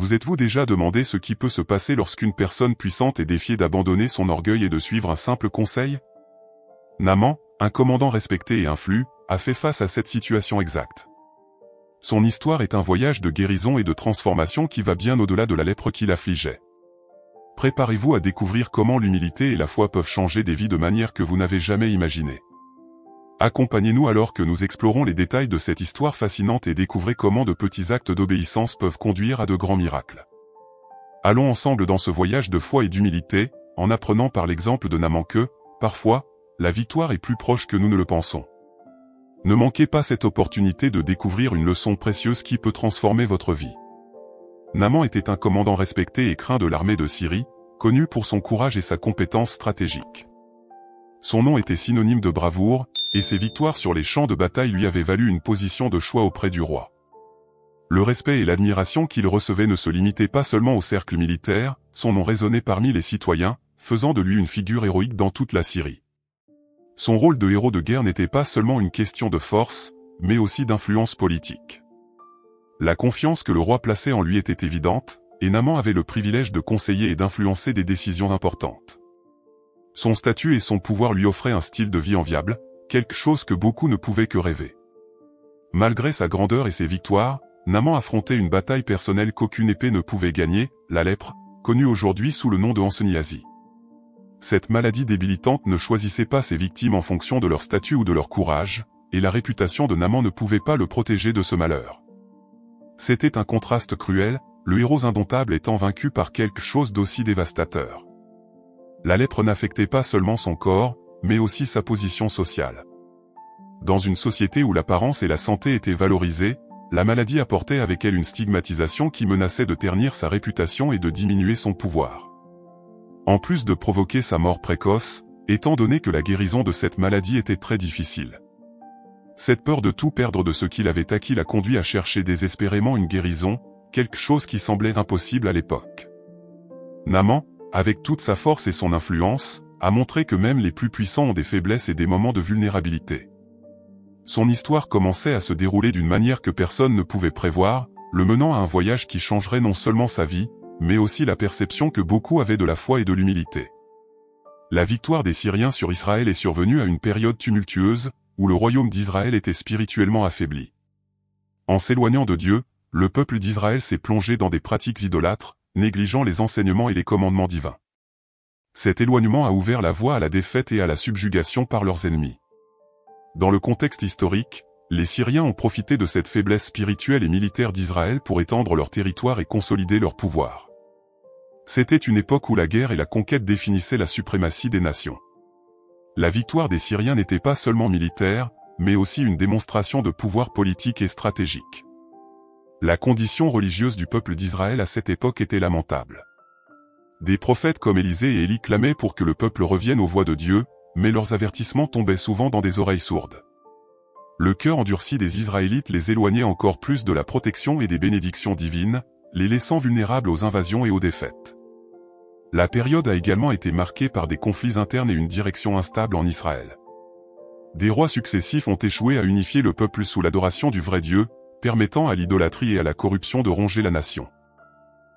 Vous êtes-vous déjà demandé ce qui peut se passer lorsqu'une personne puissante est défiée d'abandonner son orgueil et de suivre un simple conseil? Naaman, un commandant respecté et influent, a fait face à cette situation exacte. Son histoire est un voyage de guérison et de transformation qui va bien au-delà de la lèpre qui l'affligeait. Préparez-vous à découvrir comment l'humilité et la foi peuvent changer des vies de manière que vous n'avez jamais imaginée. Accompagnez-nous alors que nous explorons les détails de cette histoire fascinante et découvrez comment de petits actes d'obéissance peuvent conduire à de grands miracles. Allons ensemble dans ce voyage de foi et d'humilité, en apprenant par l'exemple de Naaman que, parfois, la victoire est plus proche que nous ne le pensons. Ne manquez pas cette opportunité de découvrir une leçon précieuse qui peut transformer votre vie. Naaman était un commandant respecté et craint de l'armée de Syrie, connu pour son courage et sa compétence stratégique. Son nom était synonyme de bravoure, et ses victoires sur les champs de bataille lui avaient valu une position de choix auprès du roi. Le respect et l'admiration qu'il recevait ne se limitaient pas seulement au cercle militaire, son nom résonnait parmi les citoyens, faisant de lui une figure héroïque dans toute la Syrie. Son rôle de héros de guerre n'était pas seulement une question de force, mais aussi d'influence politique. La confiance que le roi plaçait en lui était évidente, et Naaman avait le privilège de conseiller et d'influencer des décisions importantes. Son statut et son pouvoir lui offraient un style de vie enviable, quelque chose que beaucoup ne pouvaient que rêver. Malgré sa grandeur et ses victoires, Naaman affrontait une bataille personnelle qu'aucune épée ne pouvait gagner, la lèpre, connue aujourd'hui sous le nom de Hanséniasie. Cette maladie débilitante ne choisissait pas ses victimes en fonction de leur statut ou de leur courage, et la réputation de Naaman ne pouvait pas le protéger de ce malheur. C'était un contraste cruel, le héros indomptable étant vaincu par quelque chose d'aussi dévastateur. La lèpre n'affectait pas seulement son corps, mais aussi sa position sociale. Dans une société où l'apparence et la santé étaient valorisées, la maladie apportait avec elle une stigmatisation qui menaçait de ternir sa réputation et de diminuer son pouvoir. En plus de provoquer sa mort précoce, étant donné que la guérison de cette maladie était très difficile. Cette peur de tout perdre de ce qu'il avait acquis l'a conduit à chercher désespérément une guérison, quelque chose qui semblait impossible à l'époque. Naaman, avec toute sa force et son influence, a montré que même les plus puissants ont des faiblesses et des moments de vulnérabilité. Son histoire commençait à se dérouler d'une manière que personne ne pouvait prévoir, le menant à un voyage qui changerait non seulement sa vie, mais aussi la perception que beaucoup avaient de la foi et de l'humilité. La victoire des Syriens sur Israël est survenue à une période tumultueuse, où le royaume d'Israël était spirituellement affaibli. En s'éloignant de Dieu, le peuple d'Israël s'est plongé dans des pratiques idolâtres, négligeant les enseignements et les commandements divins. Cet éloignement a ouvert la voie à la défaite et à la subjugation par leurs ennemis. Dans le contexte historique, les Syriens ont profité de cette faiblesse spirituelle et militaire d'Israël pour étendre leur territoire et consolider leur pouvoir. C'était une époque où la guerre et la conquête définissaient la suprématie des nations. La victoire des Syriens n'était pas seulement militaire, mais aussi une démonstration de pouvoir politique et stratégique. La condition religieuse du peuple d'Israël à cette époque était lamentable. Des prophètes comme Élisée et Élie clamaient pour que le peuple revienne aux voies de Dieu, mais leurs avertissements tombaient souvent dans des oreilles sourdes. Le cœur endurci des Israélites les éloignait encore plus de la protection et des bénédictions divines, les laissant vulnérables aux invasions et aux défaites. La période a également été marquée par des conflits internes et une direction instable en Israël. Des rois successifs ont échoué à unifier le peuple sous l'adoration du vrai Dieu, permettant à l'idolâtrie et à la corruption de ronger la nation.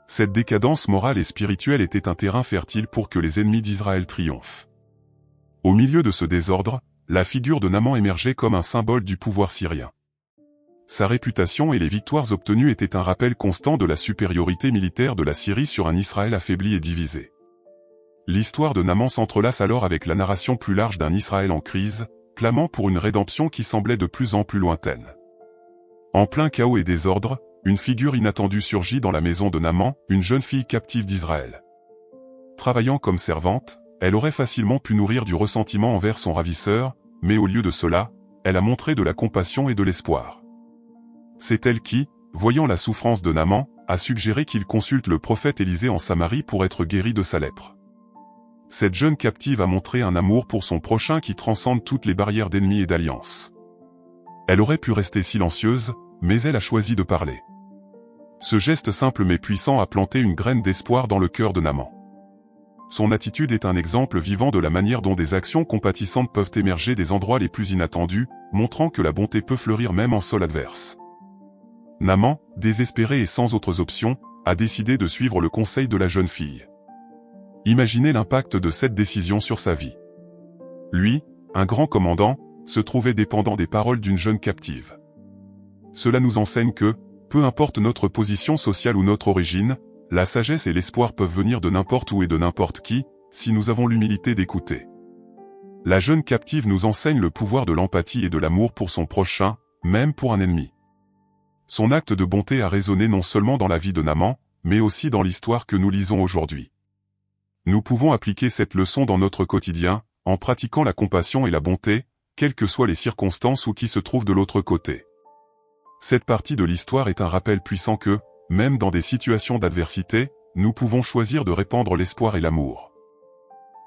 Cette décadence morale et spirituelle était un terrain fertile pour que les ennemis d'Israël triomphent. Au milieu de ce désordre, la figure de Naaman émergeait comme un symbole du pouvoir syrien. Sa réputation et les victoires obtenues étaient un rappel constant de la supériorité militaire de la Syrie sur un Israël affaibli et divisé. L'histoire de Naaman s'entrelace alors avec la narration plus large d'un Israël en crise, clamant pour une rédemption qui semblait de plus en plus lointaine. En plein chaos et désordre, une figure inattendue surgit dans la maison de Naaman, une jeune fille captive d'Israël. Travaillant comme servante, elle aurait facilement pu nourrir du ressentiment envers son ravisseur, mais au lieu de cela, elle a montré de la compassion et de l'espoir. C'est elle qui, voyant la souffrance de Naaman, a suggéré qu'il consulte le prophète Élisée en Samarie pour être guéri de sa lèpre. Cette jeune captive a montré un amour pour son prochain qui transcende toutes les barrières d'ennemis et d'alliances. Elle aurait pu rester silencieuse, mais elle a choisi de parler. Ce geste simple mais puissant a planté une graine d'espoir dans le cœur de Naaman. Son attitude est un exemple vivant de la manière dont des actions compatissantes peuvent émerger des endroits les plus inattendus, montrant que la bonté peut fleurir même en sol adverse. Naaman, désespéré et sans autres options, a décidé de suivre le conseil de la jeune fille. Imaginez l'impact de cette décision sur sa vie. Lui, un grand commandant, se trouvait dépendant des paroles d'une jeune captive. Cela nous enseigne que, peu importe notre position sociale ou notre origine, la sagesse et l'espoir peuvent venir de n'importe où et de n'importe qui, si nous avons l'humilité d'écouter. La jeune captive nous enseigne le pouvoir de l'empathie et de l'amour pour son prochain, même pour un ennemi. Son acte de bonté a résonné non seulement dans la vie de Naaman, mais aussi dans l'histoire que nous lisons aujourd'hui. Nous pouvons appliquer cette leçon dans notre quotidien, en pratiquant la compassion et la bonté, quelles que soient les circonstances ou qui se trouve de l'autre côté. Cette partie de l'histoire est un rappel puissant que, même dans des situations d'adversité, nous pouvons choisir de répandre l'espoir et l'amour.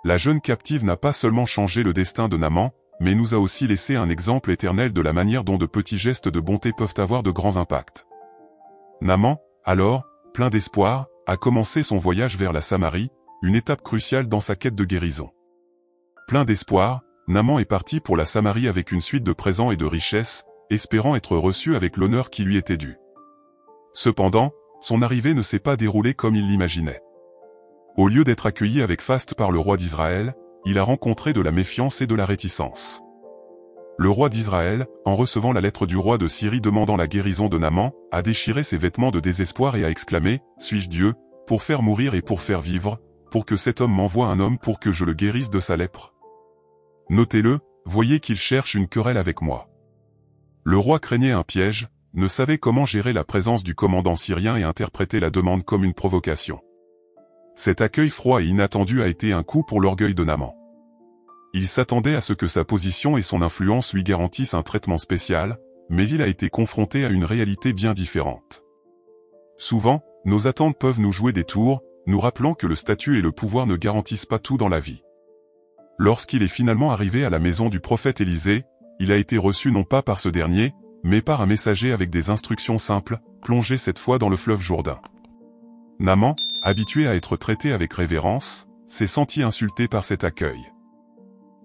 La jeune captive n'a pas seulement changé le destin de Naaman, mais nous a aussi laissé un exemple éternel de la manière dont de petits gestes de bonté peuvent avoir de grands impacts. Naaman, alors, plein d'espoir, a commencé son voyage vers la Samarie, une étape cruciale dans sa quête de guérison. Plein d'espoir, Naaman est parti pour la Samarie avec une suite de présents et de richesses, espérant être reçu avec l'honneur qui lui était dû. Cependant, son arrivée ne s'est pas déroulée comme il l'imaginait. Au lieu d'être accueilli avec faste par le roi d'Israël, il a rencontré de la méfiance et de la réticence. Le roi d'Israël, en recevant la lettre du roi de Syrie demandant la guérison de Naaman, a déchiré ses vêtements de désespoir et a exclamé « Suis-je Dieu, pour faire mourir et pour faire vivre, pour que cet homme m'envoie un homme pour que je le guérisse de sa lèpre ?» Notez-le, voyez qu'il cherche une querelle avec moi. Le roi craignait un piège, ne savait comment gérer la présence du commandant syrien et interprétait la demande comme une provocation. Cet accueil froid et inattendu a été un coup pour l'orgueil de Naaman. Il s'attendait à ce que sa position et son influence lui garantissent un traitement spécial, mais il a été confronté à une réalité bien différente. Souvent, nos attentes peuvent nous jouer des tours, nous rappelant que le statut et le pouvoir ne garantissent pas tout dans la vie. Lorsqu'il est finalement arrivé à la maison du prophète Élisée, il a été reçu non pas par ce dernier, mais par un messager avec des instructions simples, plongé cette fois dans le fleuve Jourdain. Naaman, habitué à être traité avec révérence, s'est senti insulté par cet accueil.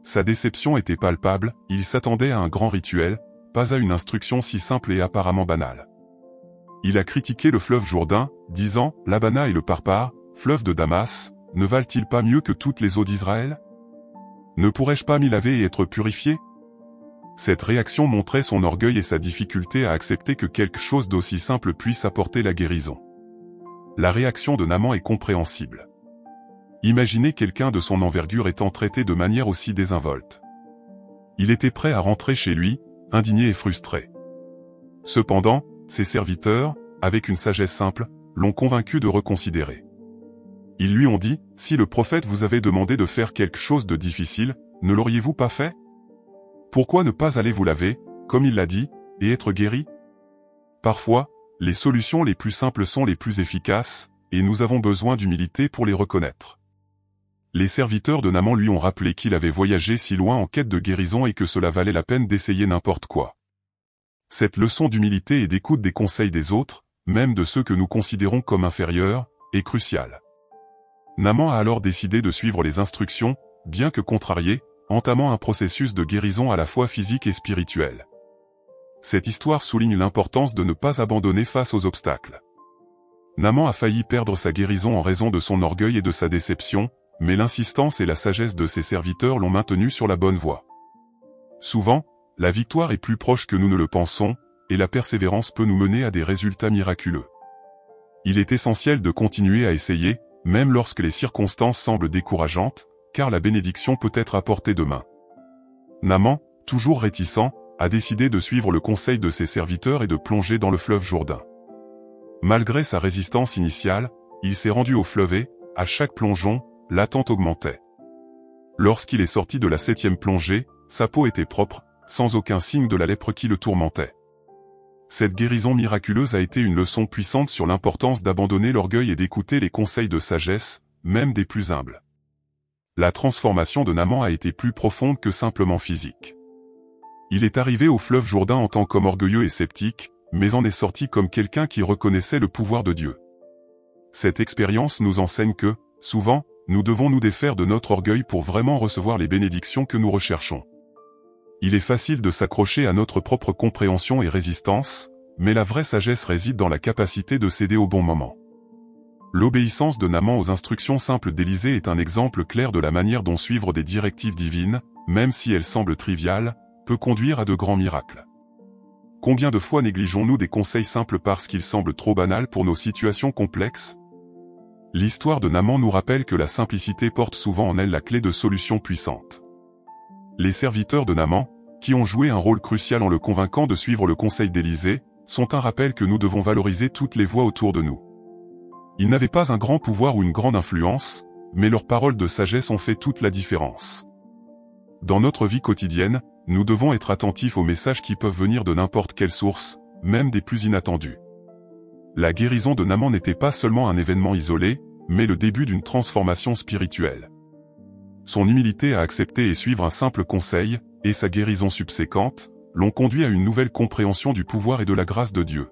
Sa déception était palpable, il s'attendait à un grand rituel, pas à une instruction si simple et apparemment banale. Il a critiqué le fleuve Jourdain, disant « L'Abana et le Parpar, fleuve de Damas, ne valent-ils pas mieux que toutes les eaux d'Israël? Ne pourrais-je pas m'y laver et être purifié ?» Cette réaction montrait son orgueil et sa difficulté à accepter que quelque chose d'aussi simple puisse apporter la guérison. La réaction de Naaman est compréhensible. Imaginez quelqu'un de son envergure étant traité de manière aussi désinvolte. Il était prêt à rentrer chez lui, indigné et frustré. Cependant, ses serviteurs, avec une sagesse simple, l'ont convaincu de reconsidérer. Ils lui ont dit, « Si le prophète vous avait demandé de faire quelque chose de difficile, ne l'auriez-vous pas fait? Pourquoi ne pas aller vous laver, comme il l'a dit, et être guéri ?» Parfois, les solutions les plus simples sont les plus efficaces, et nous avons besoin d'humilité pour les reconnaître. Les serviteurs de Naaman lui ont rappelé qu'il avait voyagé si loin en quête de guérison et que cela valait la peine d'essayer n'importe quoi. Cette leçon d'humilité et d'écoute des conseils des autres, même de ceux que nous considérons comme inférieurs, est cruciale. Naaman a alors décidé de suivre les instructions, bien que contrarié, entamant un processus de guérison à la fois physique et spirituel. Cette histoire souligne l'importance de ne pas abandonner face aux obstacles. Naaman a failli perdre sa guérison en raison de son orgueil et de sa déception, mais l'insistance et la sagesse de ses serviteurs l'ont maintenu sur la bonne voie. Souvent, la victoire est plus proche que nous ne le pensons, et la persévérance peut nous mener à des résultats miraculeux. Il est essentiel de continuer à essayer, même lorsque les circonstances semblent décourageantes, car la bénédiction peut être à portée de main. Naaman, toujours réticent, a décidé de suivre le conseil de ses serviteurs et de plonger dans le fleuve Jourdain. Malgré sa résistance initiale, il s'est rendu au fleuve et, à chaque plongeon, l'attente augmentait. Lorsqu'il est sorti de la 7e plongée, sa peau était propre, sans aucun signe de la lèpre qui le tourmentait. Cette guérison miraculeuse a été une leçon puissante sur l'importance d'abandonner l'orgueil et d'écouter les conseils de sagesse, même des plus humbles. La transformation de Naaman a été plus profonde que simplement physique. Il est arrivé au fleuve Jourdain en tant qu'homme orgueilleux et sceptique, mais en est sorti comme quelqu'un qui reconnaissait le pouvoir de Dieu. Cette expérience nous enseigne que, souvent, nous devons nous défaire de notre orgueil pour vraiment recevoir les bénédictions que nous recherchons. Il est facile de s'accrocher à notre propre compréhension et résistance, mais la vraie sagesse réside dans la capacité de céder au bon moment. L'obéissance de Naaman aux instructions simples d'Élisée est un exemple clair de la manière dont suivre des directives divines, même si elles semblent triviales, peut conduire à de grands miracles. Combien de fois négligeons-nous des conseils simples parce qu'ils semblent trop banals pour nos situations complexes? L'histoire de Naaman nous rappelle que la simplicité porte souvent en elle la clé de solutions puissantes. Les serviteurs de Naaman, qui ont joué un rôle crucial en le convainquant de suivre le conseil d'Élisée, sont un rappel que nous devons valoriser toutes les voix autour de nous. Ils n'avaient pas un grand pouvoir ou une grande influence, mais leurs paroles de sagesse ont fait toute la différence. Dans notre vie quotidienne, nous devons être attentifs aux messages qui peuvent venir de n'importe quelle source, même des plus inattendus. La guérison de Naaman n'était pas seulement un événement isolé, mais le début d'une transformation spirituelle. Son humilité à accepter et suivre un simple conseil, et sa guérison subséquente, l'ont conduit à une nouvelle compréhension du pouvoir et de la grâce de Dieu.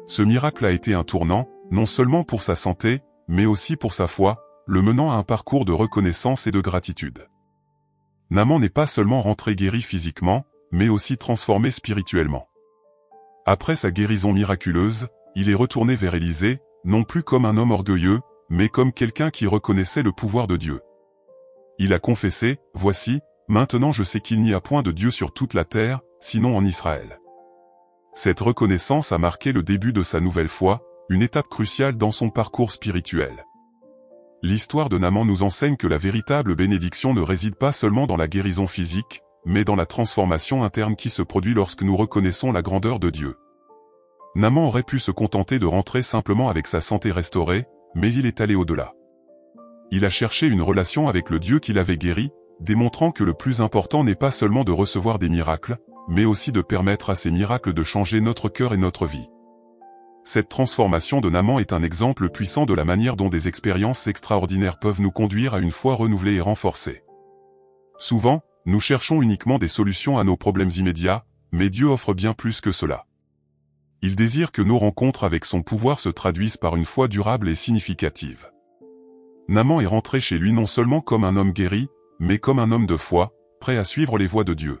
Ce miracle a été un tournant, non seulement pour sa santé, mais aussi pour sa foi, le menant à un parcours de reconnaissance et de gratitude. Naaman n'est pas seulement rentré guéri physiquement, mais aussi transformé spirituellement. Après sa guérison miraculeuse, il est retourné vers Élisée, non plus comme un homme orgueilleux, mais comme quelqu'un qui reconnaissait le pouvoir de Dieu. Il a confessé, « Voici, maintenant je sais qu'il n'y a point de Dieu sur toute la terre, sinon en Israël. » Cette reconnaissance a marqué le début de sa nouvelle foi, une étape cruciale dans son parcours spirituel. L'histoire de Naaman nous enseigne que la véritable bénédiction ne réside pas seulement dans la guérison physique, mais dans la transformation interne qui se produit lorsque nous reconnaissons la grandeur de Dieu. Naaman aurait pu se contenter de rentrer simplement avec sa santé restaurée, mais il est allé au-delà. Il a cherché une relation avec le Dieu qui l'avait guéri, démontrant que le plus important n'est pas seulement de recevoir des miracles, mais aussi de permettre à ces miracles de changer notre cœur et notre vie. Cette transformation de Naaman est un exemple puissant de la manière dont des expériences extraordinaires peuvent nous conduire à une foi renouvelée et renforcée. Souvent, nous cherchons uniquement des solutions à nos problèmes immédiats, mais Dieu offre bien plus que cela. Il désire que nos rencontres avec son pouvoir se traduisent par une foi durable et significative. Naaman est rentré chez lui non seulement comme un homme guéri, mais comme un homme de foi, prêt à suivre les voies de Dieu.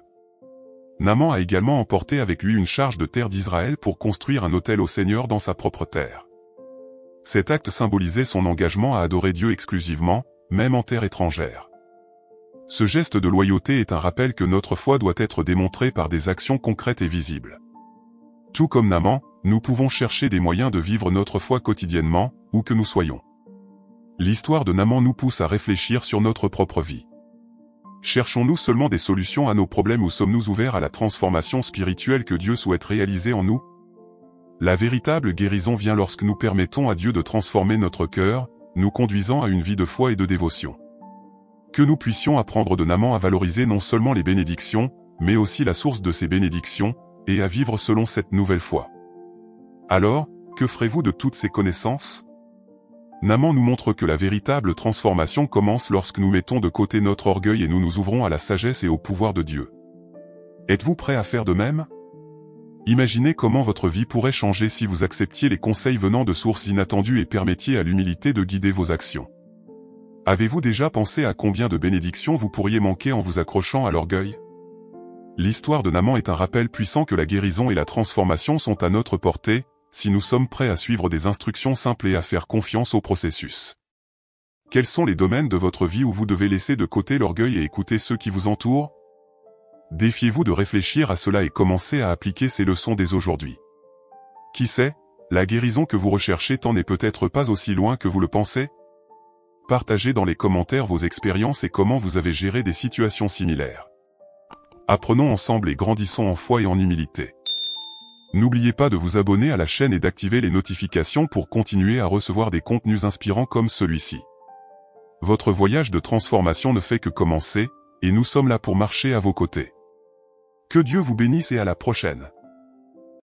Naaman a également emporté avec lui une charge de terre d'Israël pour construire un autel au Seigneur dans sa propre terre. Cet acte symbolisait son engagement à adorer Dieu exclusivement, même en terre étrangère. Ce geste de loyauté est un rappel que notre foi doit être démontrée par des actions concrètes et visibles. Tout comme Naaman, nous pouvons chercher des moyens de vivre notre foi quotidiennement, où que nous soyons. L'histoire de Naaman nous pousse à réfléchir sur notre propre vie. Cherchons-nous seulement des solutions à nos problèmes ou sommes-nous ouverts à la transformation spirituelle que Dieu souhaite réaliser en nous? La véritable guérison vient lorsque nous permettons à Dieu de transformer notre cœur, nous conduisant à une vie de foi et de dévotion. Que nous puissions apprendre de Naaman à valoriser non seulement les bénédictions, mais aussi la source de ces bénédictions, et à vivre selon cette nouvelle foi. Alors, que ferez-vous de toutes ces connaissances? Naaman nous montre que la véritable transformation commence lorsque nous mettons de côté notre orgueil et nous nous ouvrons à la sagesse et au pouvoir de Dieu. Êtes-vous prêt à faire de même? Imaginez comment votre vie pourrait changer si vous acceptiez les conseils venant de sources inattendues et permettiez à l'humilité de guider vos actions. Avez-vous déjà pensé à combien de bénédictions vous pourriez manquer en vous accrochant à l'orgueil? L'histoire de Naaman est un rappel puissant que la guérison et la transformation sont à notre portée, si nous sommes prêts à suivre des instructions simples et à faire confiance au processus. Quels sont les domaines de votre vie où vous devez laisser de côté l'orgueil et écouter ceux qui vous entourent? Défiez-vous de réfléchir à cela et commencez à appliquer ces leçons dès aujourd'hui. Qui sait, la guérison que vous recherchez tant n'est peut-être pas aussi loin que vous le pensez? Partagez dans les commentaires vos expériences et comment vous avez géré des situations similaires. Apprenons ensemble et grandissons en foi et en humilité. N'oubliez pas de vous abonner à la chaîne et d'activer les notifications pour continuer à recevoir des contenus inspirants comme celui-ci. Votre voyage de transformation ne fait que commencer, et nous sommes là pour marcher à vos côtés. Que Dieu vous bénisse et à la prochaine.